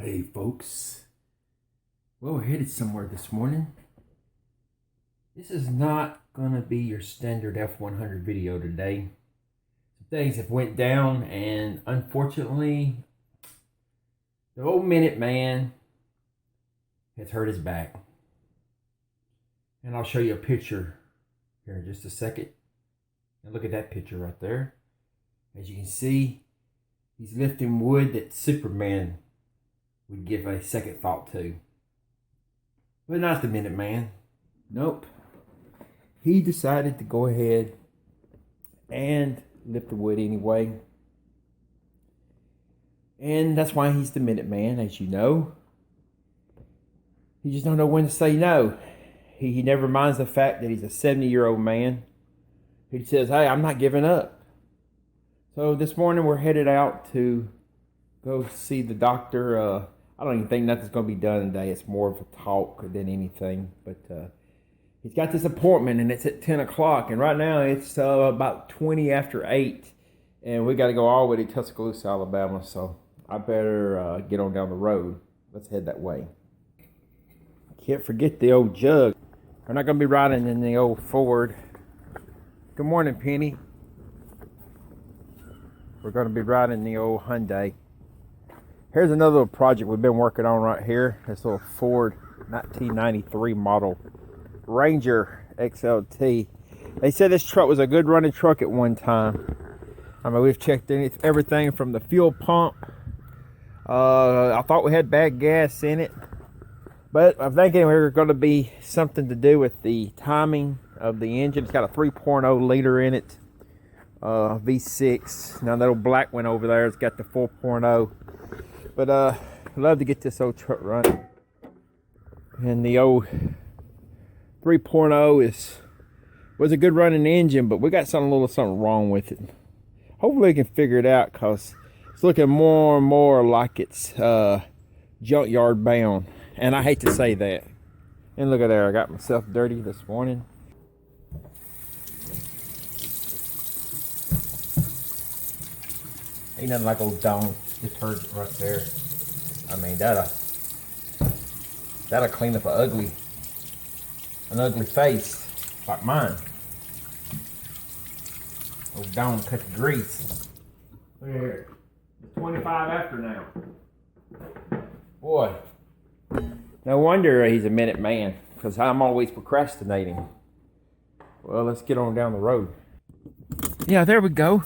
Hey folks, well, we're headed somewhere this morning. This is not gonna be your standard F100 video today. Some things have went down, and unfortunately the old Minute Man has hurt his back. And I'll show you a picture here in just a second. And look at that picture right there. As you can see, he's lifting wood that Superman would give a second thought to. But not the Minute Man. Nope. He decided to go ahead and lift the wood anyway. And that's why he's the Minute Man, as you know. He just don't know when to say no. He never minds the fact that he's a 70-year-old man. He says, hey, I'm not giving up. So this morning we're headed out to go see the doctor. I don't even think nothing's going to be done today. It's more of a talk than anything. But he's got this appointment, and it's at 10 o'clock. And right now it's about 20 after 8. And we got to go all the way to Tuscaloosa, Alabama. So I better get on down the road. Let's head that way. Can't forget the old jug. We're not going to be riding in the old Ford. Good morning, Penny. We're going to be riding the old Hyundai. Here's another little project we've been working on right here. This little Ford 1993 model Ranger XLT. They said this truck was a good running truck at one time. I mean, we've checked everything from the fuel pump. I thought we had bad gas in it. But I'm thinking we're going to be something to do with the timing of the engine. It's got a 3.0 liter in it. V6. Now that old black one over there, it's got the 4.0. But I'd love to get this old truck running. And the old 3.0 was a good running engine, but we got something wrong with it. Hopefully we can figure it out, because it's looking more and more like it's junkyard bound. And I hate to say that. And look at there, I got myself dirty this morning. Ain't nothing like old Dawn detergent right there. I mean, that'll clean up an ugly face like mine. Old Dawn cut the grease. Look here, it's 25 after now. Boy, no wonder he's a Minute Man, because I'm always procrastinating. Well, let's get on down the road. Yeah, there we go.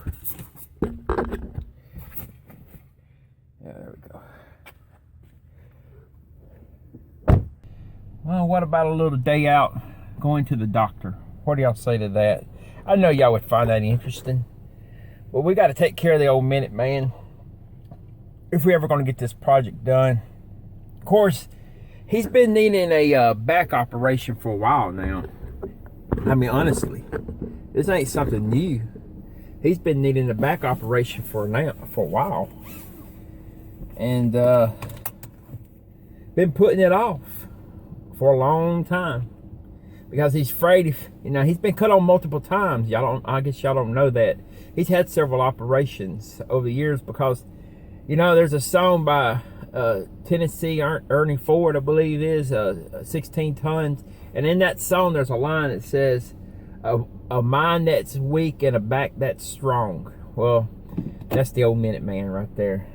Well, what about a little day out going to the doctor? What do y'all say to that? I know y'all would find that interesting. But we got to take care of the old Minute Man if we're ever going to get this project done. Of course, he's been needing a back operation for a while now. I mean, honestly, this ain't something new. He's been needing a back operation for a while. And been putting it off for a long time, because he's afraid he's been cut on multiple times. I guess y'all don't know that. He's had several operations over the years, because there's a song by Tennessee Ernie Ford, I believe it is, 16 tons, and in that song there's a line that says a mind that's weak and a back that's strong. Well, that's the old Minute Man right there.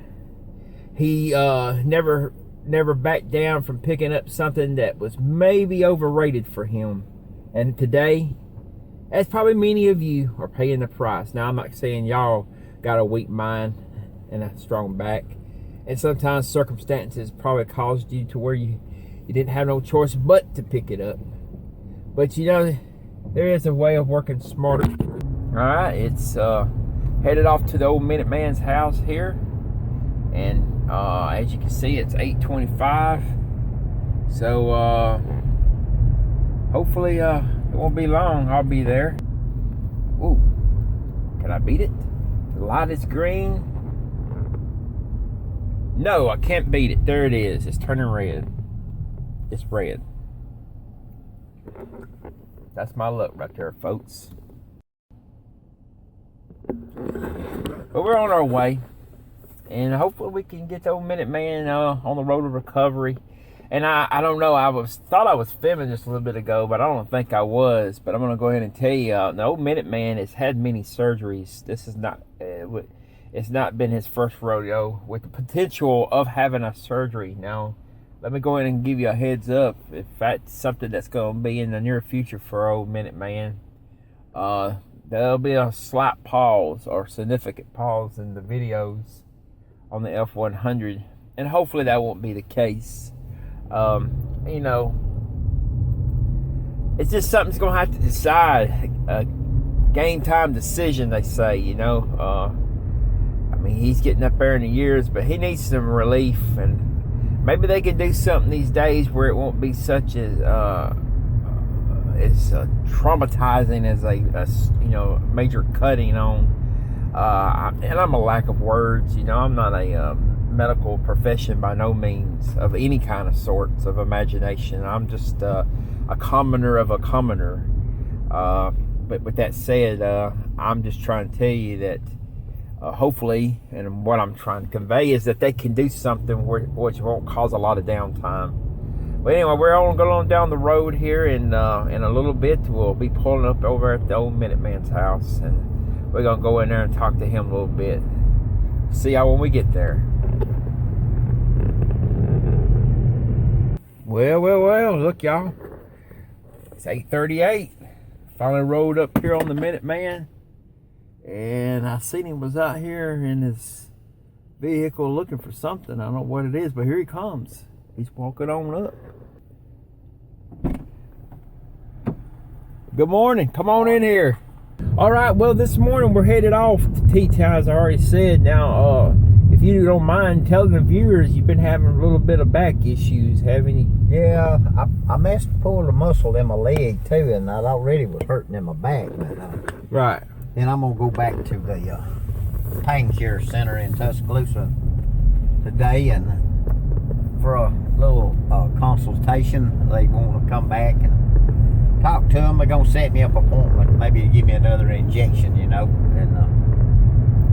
He never backed down from picking up something that was maybe overrated for him. And today, as probably many of you are paying the price. Now, I'm not saying y'all got a weak mind and a strong back. And sometimes circumstances probably caused you to where you didn't have no choice but to pick it up. But there is a way of working smarter. Alright, it's headed off to the old Minute Man's house here. And as you can see, it's 8:25. So hopefully it won't be long. I'll be there. Ooh, can I beat it? The light is green. No, I can't beat it. There it is. It's turning red. It's red. That's my luck right there, folks. But we're on our way. and hopefully we can get the old Minute Man on the road to recovery. And I don't know, thought I was filming this a little bit ago, but I don't think I was. But I'm going to go ahead and tell you, the old Minute Man has had many surgeries. This is not, it's not been his first rodeo with the potential of having a surgery. Now, let me go ahead and give you a heads up. If that's something that's going to be in the near future for old Minute Man, there'll be a slight pause or significant pause in the videos on the F100. And hopefully that won't be the case. You know, it's just something's gonna have to decide. Game time decision, they say. You know, I mean, he's getting up there in the years, but he needs some relief, and maybe they can do something these days where it won't be such as traumatizing as a you know, major cutting on. And I'm a lack of words. You know, I'm not a medical profession by no means of any kind of sorts of imagination. I'm just a commoner of a commoner. But with that said, I'm just trying to tell you that hopefully, and what I'm trying to convey is that they can do something which won't cause a lot of downtime. But anyway, we're all going on down the road here, and in a little bit we'll be pulling up over at the old Minute Man's house, and we're going to go in there and talk to him a little bit. See y'all when we get there. Well, look, y'all. It's 8:38. Finally rolled up here on the Minute Man. And I seen him was out here in his vehicle looking for something. I don't know what it is, but here he comes. He's walking on up. Good morning. Come on in here. All right, well, this morning we're headed off to T-Town, as I already said. Now, if you don't mind telling the viewers, you've been having a little bit of back issues, haven't you? Yeah, I pulled a muscle in my leg too, and I already was hurting in my back. But, right. Then I'm gonna go back to the pain care center in Tuscaloosa today, and for a little consultation. They want to come back and talk to them. They're gonna set me up an appointment, maybe to give me another injection, you know. And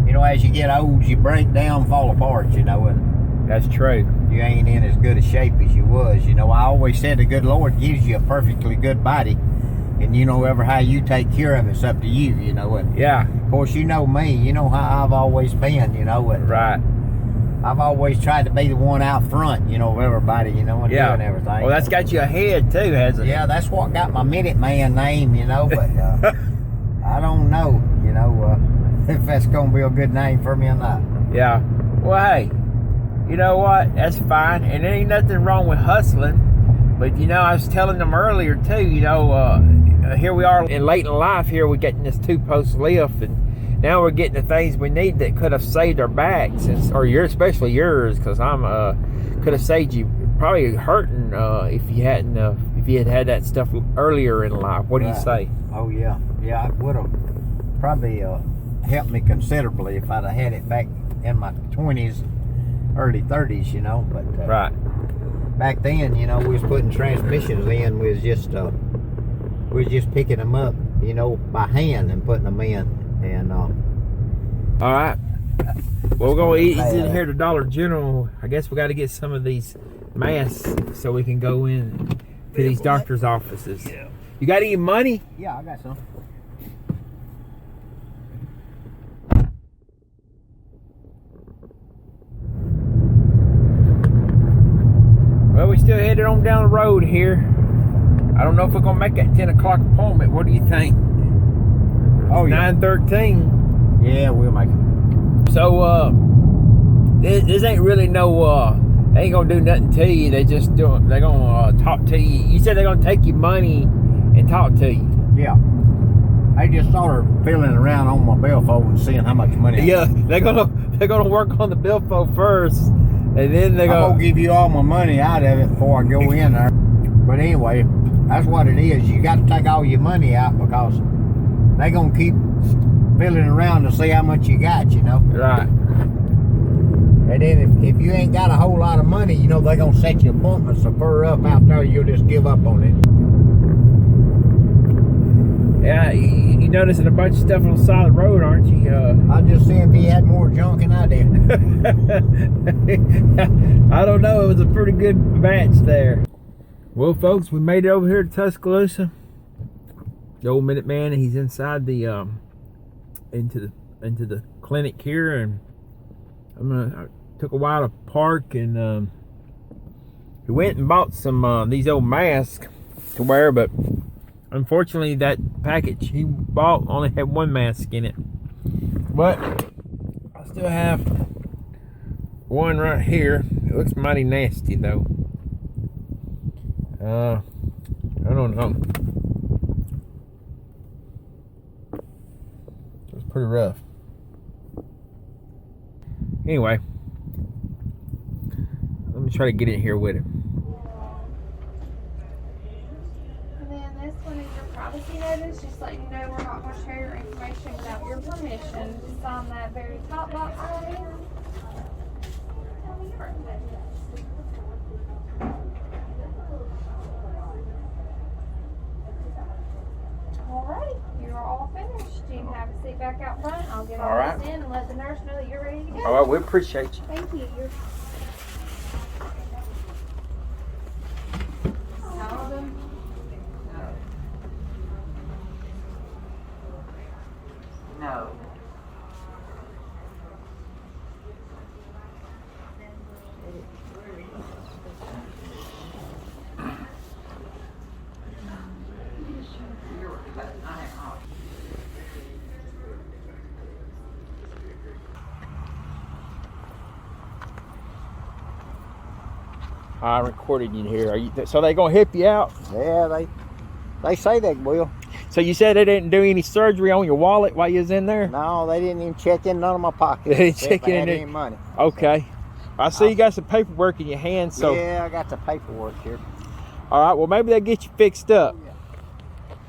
you know, as you get old, you break down, fall apart, you know, and that's true. You ain't in as good a shape as you was, you know. I always said the good Lord gives you a perfectly good body, and you know, ever how you take care of it's up to you, you know. And yeah, of course, you know me, you know how I've always been, you know. And right. I've always tried to be the one out front, you know, of everybody, you know, and doing everything. Well, that's got you ahead too, hasn't it? Yeah, that's what got my Minute Man name, you know. But I don't know, you know, if that's gonna be a good name for me or not. Yeah. Well, hey, you know what? That's fine, and there ain't nothing wrong with hustling. But you know, I was telling them earlier too. You know, here we are in late in life. Here we're getting this 2-post lift, and now we're getting the things we need that could have saved our backs, especially yours, because could have saved you probably hurting if you hadn't if you had that stuff earlier in life. What do you say? Oh yeah, it would have probably helped me considerably if I'd have had it back in my 20s, early 30s, you know. But right. Back then, you know, we was putting transmissions in. We was just picking them up, you know, by hand and putting them in. And all right. Well, we're gonna eat in here to Dollar General. I guess we got to get some of these masks so we can go in to these doctors' offices. Yeah. You got any money? Yeah, I got some. Well, we still headed on down the road here. I don't know if we're gonna make that 10 o'clock appointment. What do you think? Oh, yeah. 9:13. Yeah, we'll make it. So, this ain't really no. They ain't gonna do nothing to you. They're gonna talk to you. You said they're gonna take your money and talk to you. Yeah. I just started feeling around on my billfold and seeing how much money. Yeah, they're gonna work on the billfold first, and then they're gonna give you all my money out of it before I go in there. But anyway, that's what it is. You got to take all your money out because they're gonna keep feeling around to see how much you got, you know. Right. And then if you ain't got a whole lot of money, you know, they're gonna set your appointments so far up out there, you'll just give up on it. Yeah, you noticing a bunch of stuff on the side of the road, aren't you? I'm just seeing if he had more junk than I did. I don't know. It was a pretty good match there. Well, folks, we made it over here to Tuscaloosa. The old Minuteman, he's inside the into the clinic here, and I took a while to park, and we went and bought some these old masks to wear, but unfortunately that package he bought only had one mask in it. But I still have one right here. It looks mighty nasty though. I don't know. It's pretty rough. Anyway, let me try to get in here with it. And then this one is your privacy notice, just letting you know we're not going to share your information without your permission. Just on that very top box right here. Tell me your birthday. Alright, you're all finished. You can have a seat back out front. I'll get all this in and let the nurse know that you're ready to go. All right, we appreciate you. Thank you. No. I recorded you here. So they gonna help you out? Yeah, they say they will. So you said they didn't do any surgery on your wallet while you was in there? No, they didn't even check in none of my pockets. They didn't check in any money. Okay. I see you got some paperwork in your hand. So yeah, I got the paperwork here. all right. Well, maybe they'll get you fixed up.